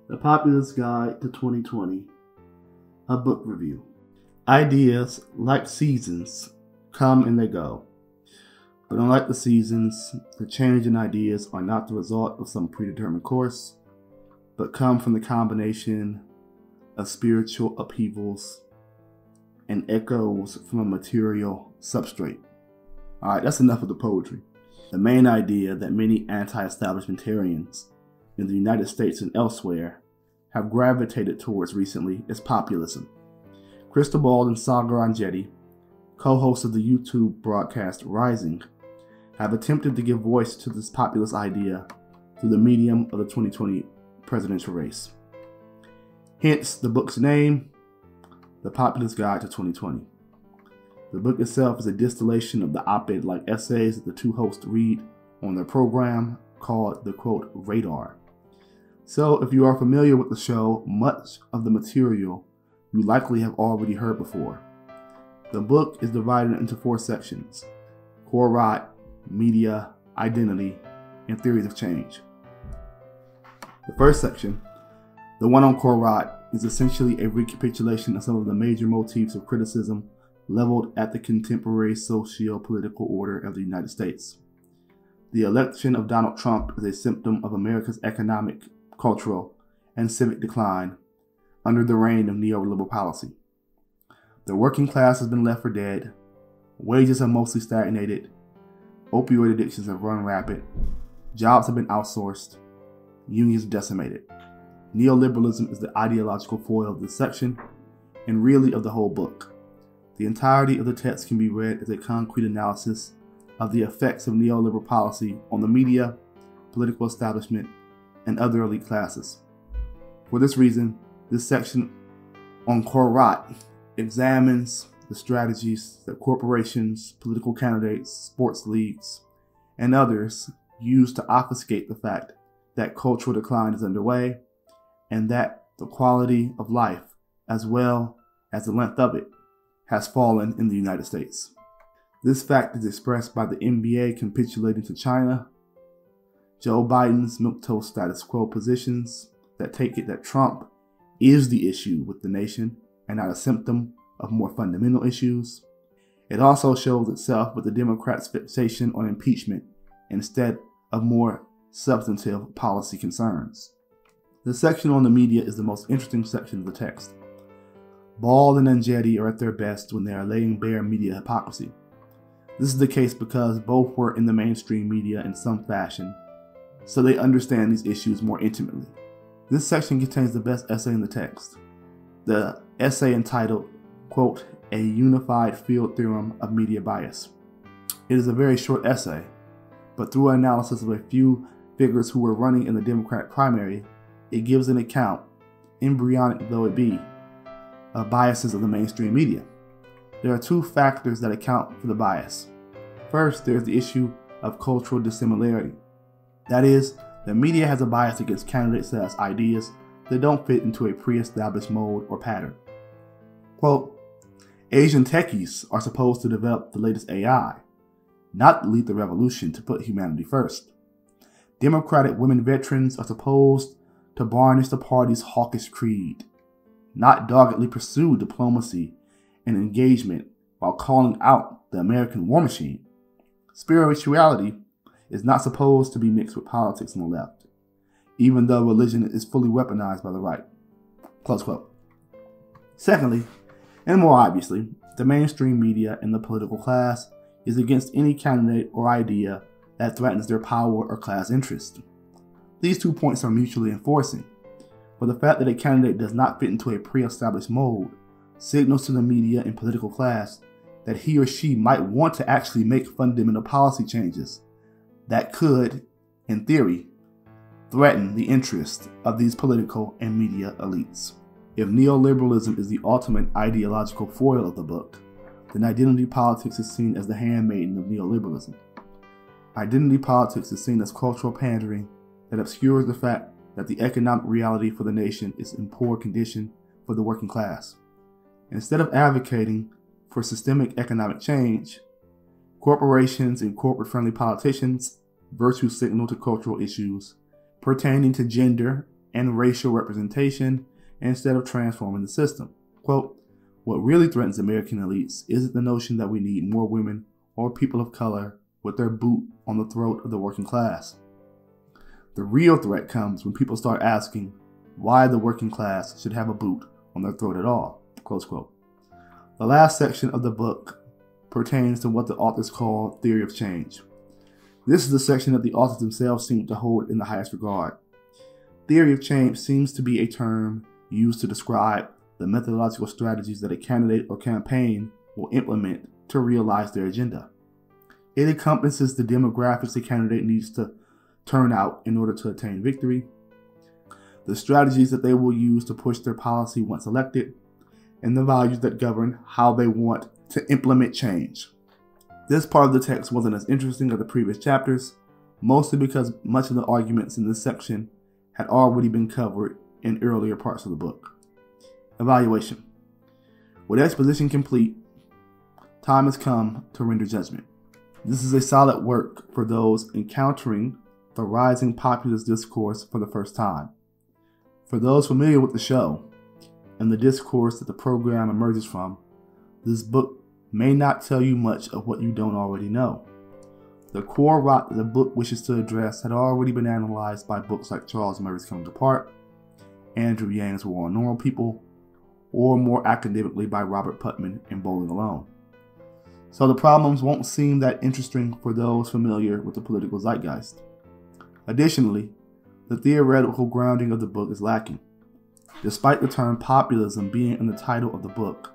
The Populist Guide to 2020, a book review. Ideas, like seasons, come and they go. But unlike the seasons, the change in ideas are not the result of some predetermined course, but come from the combination of spiritual upheavals and echoes from a material substrate. Alright, that's enough of the poetry. The main idea that many anti-establishmentarians in the United States and elsewhere have gravitated towards recently is populism. Cristobal and Sagar Angetti, co-hosts of the YouTube broadcast Rising, have attempted to give voice to this populist idea through the medium of the 2020 presidential race. Hence the book's name, The Populist Guide to 2020. The book itself is a distillation of the op-ed-like essays that the two hosts read on their program called the, quote, Radar. So if you are familiar with the show, much of the material you likely have already heard before. The book is divided into 4 sections: core rot, media, identity, and theories of change. The first section, the one on core rot, is essentially a recapitulation of some of the major motifs of criticism leveled at the contemporary socio-political order of the United States. The election of Donald Trump is a symptom of America's economic, cultural, and civic decline under the reign of neoliberal policy. The working class has been left for dead, wages have mostly stagnated, opioid addictions have run rapid, jobs have been outsourced, unions decimated. Neoliberalism is the ideological foil of this section, and really of the whole book. The entirety of the text can be read as a concrete analysis of the effects of neoliberal policy on the media, political establishment, and other elite classes. For this reason, this section on core rot examines the strategies that corporations, political candidates, sports leagues, and others use to obfuscate the fact that cultural decline is underway and that the quality of life, as well as the length of it, has fallen in the United States. This fact is expressed by the NBA capitulating to China, Joe Biden's milquetoast status quo positions that take it that Trump is the issue with the nation and not a symptom of more fundamental issues. It also shows itself with the Democrats' fixation on impeachment instead of more substantive policy concerns. The section on the media is the most interesting section of the text. Ball and Angetti are at their best when they are laying bare media hypocrisy. This is the case because both were in the mainstream media in some fashion, so they understand these issues more intimately. This section contains the best essay in the text. The essay entitled, quote, A Unified Field Theorem of Media Bias. It is a very short essay, but through an analysis of a few figures who were running in the Democratic primary, it gives an account, embryonic though it be, of biases of the mainstream media. There are 2 factors that account for the bias. First, there's the issue of cultural dissimilarity. That is, the media has a bias against candidates that has ideas that don't fit into a pre-established mold or pattern. Quote, Asian techies are supposed to develop the latest AI, not lead the revolution to put humanity first. Democratic women veterans are supposed to varnish the party's hawkish creed, not doggedly pursue diplomacy and engagement while calling out the American war machine. Spirituality is not supposed to be mixed with politics on the left, even though religion is fully weaponized by the right. Close quote. Secondly, and more obviously, the mainstream media and the political class is against any candidate or idea that threatens their power or class interest. These 2 points are mutually enforcing, but the fact that a candidate does not fit into a pre-established mold signals to the media and political class that he or she might want to actually make fundamental policy changes that could, in theory, threaten the interests of these political and media elites. If neoliberalism is the ultimate ideological foil of the book, then identity politics is seen as the handmaiden of neoliberalism. Identity politics is seen as cultural pandering that obscures the fact that the economic reality for the nation is in poor condition for the working class. Instead of advocating for systemic economic change, corporations and corporate-friendly politicians virtue signal to cultural issues pertaining to gender and racial representation instead of transforming the system. Quote, what really threatens American elites isn't the notion that we need more women or people of color with their boot on the throat of the working class. The real threat comes when people start asking why the working class should have a boot on their throat at all. Close quote. The last section of the book pertains to what the authors call theory of change. This is the section that the authors themselves seem to hold in the highest regard. Theory of change seems to be a term used to describe the methodological strategies that a candidate or campaign will implement to realize their agenda. It encompasses the demographics a candidate needs to turn out in order to attain victory, the strategies that they will use to push their policy once elected, and the values that govern how they want to implement change. This part of the text wasn't as interesting as the previous chapters, mostly because much of the arguments in this section had already been covered in earlier parts of the book. Evaluation. With exposition complete, time has come to render judgment. This is a solid work for those encountering the rising populist discourse for the first time. For those familiar with the show and the discourse that the program emerges from, this book may not tell you much of what you don't already know. The core rot that the book wishes to address had already been analyzed by books like Charles Murray's Coming Apart, Andrew Yang's War on Normal People, or more academically by Robert Putnam in Bowling Alone. So the problems won't seem that interesting for those familiar with the political zeitgeist. Additionally, the theoretical grounding of the book is lacking. Despite the term populism being in the title of the book,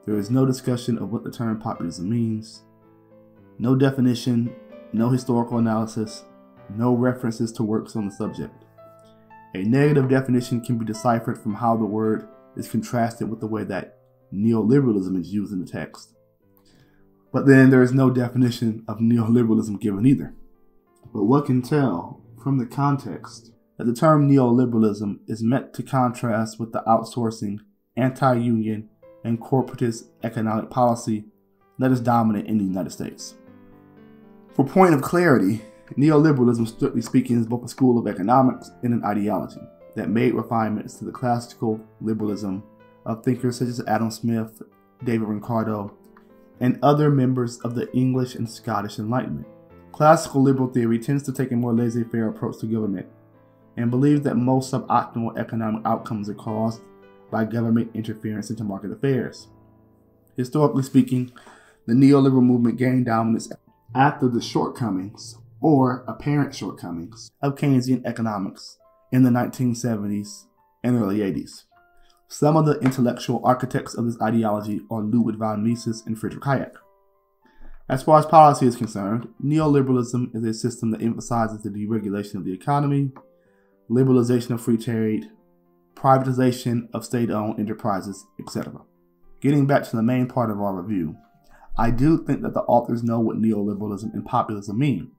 there is no discussion of what the term populism means, no definition, no historical analysis, no references to works on the subject. A negative definition can be deciphered from how the word is contrasted with the way that neoliberalism is used in the text. But then there is no definition of neoliberalism given either. But one can tell from the context that the term neoliberalism is meant to contrast with the outsourcing, anti-union, and corporatist economic policy that is dominant in the United States. For point of clarity, neoliberalism, strictly speaking, is both a school of economics and an ideology that made refinements to the classical liberalism of thinkers such as Adam Smith, David Ricardo, and other members of the English and Scottish Enlightenment. Classical liberal theory tends to take a more laissez-faire approach to government and believes that most suboptimal economic outcomes are caused by government interference into market affairs. Historically speaking, the neoliberal movement gained dominance after the shortcomings, or apparent shortcomings, of Keynesian economics in the 1970s and early 80s. Some of the intellectual architects of this ideology are Ludwig von Mises and Friedrich Hayek. As far as policy is concerned, neoliberalism is a system that emphasizes the deregulation of the economy, liberalization of free trade, privatization of state-owned enterprises, etc. Getting back to the main part of our review, I do think that the authors know what neoliberalism and populism mean,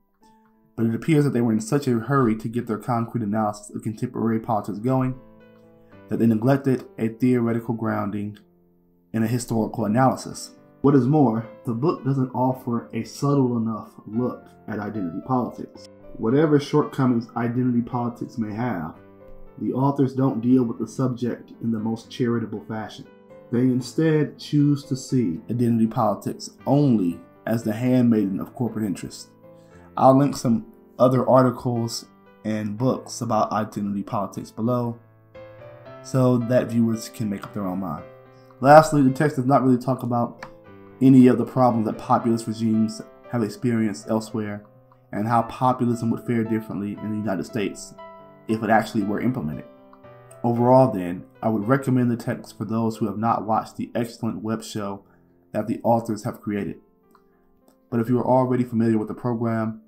but it appears that they were in such a hurry to get their concrete analysis of contemporary politics going that they neglected a theoretical grounding in a historical analysis. What is more, the book doesn't offer a subtle enough look at identity politics. Whatever shortcomings identity politics may have, the authors don't deal with the subject in the most charitable fashion. They instead choose to see identity politics only as the handmaiden of corporate interest. I'll link some other articles and books about identity politics below so that viewers can make up their own mind. Lastly, the text does not really talk about any of the problems that populist regimes have experienced elsewhere and how populism would fare differently in the United States if it actually were implemented. Overall then, I would recommend the text for those who have not watched the excellent web show that the authors have created. But if you are already familiar with the program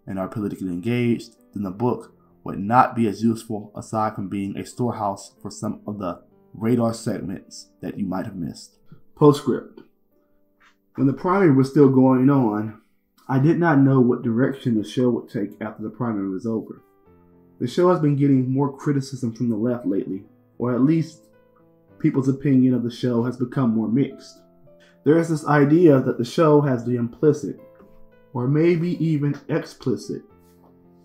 and are politically engaged, then the book would not be as useful aside from being a storehouse for some of the radar segments that you might have missed. Postscript. When the primary was still going on, I did not know what direction the show would take after the primary was over. The show has been getting more criticism from the left lately, or at least people's opinion of the show has become more mixed. There is this idea that the show has the implicit, or maybe even explicit,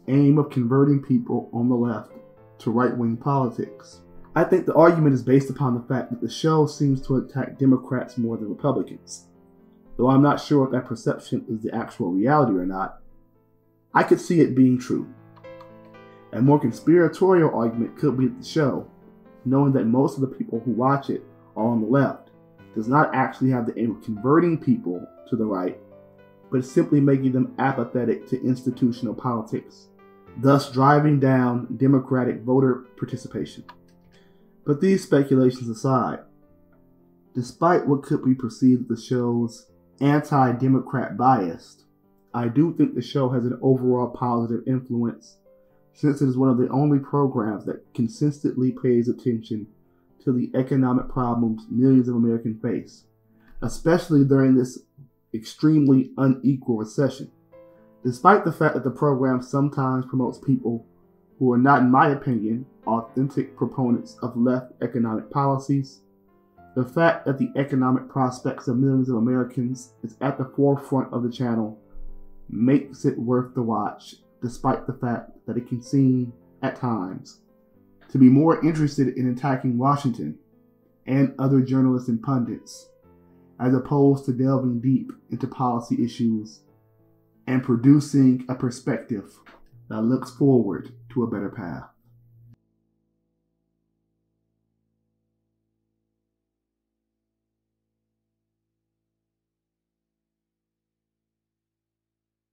aim of converting people on the left to right-wing politics. I think the argument is based upon the fact that the show seems to attack Democrats more than Republicans. Though I'm not sure if that perception is the actual reality or not, I could see it being true. A more conspiratorial argument could be that the show, knowing that most of the people who watch it are on the left, does not actually have the aim of converting people to the right, but simply making them apathetic to institutional politics, thus driving down Democratic voter participation. But these speculations aside, despite what could be perceived as the show's anti-Democrat bias, I do think the show has an overall positive influence, since it is one of the only programs that consistently pays attention to the economic problems millions of Americans face, especially during this extremely unequal recession. Despite the fact that the program sometimes promotes people who are not, in my opinion, authentic proponents of left economic policies, the fact that the economic prospects of millions of Americans is at the forefront of the channel makes it worth the watch, despite the fact that it can seem, at times, to be more interested in attacking Washington and other journalists and pundits, as opposed to delving deep into policy issues and producing a perspective that looks forward to a better path.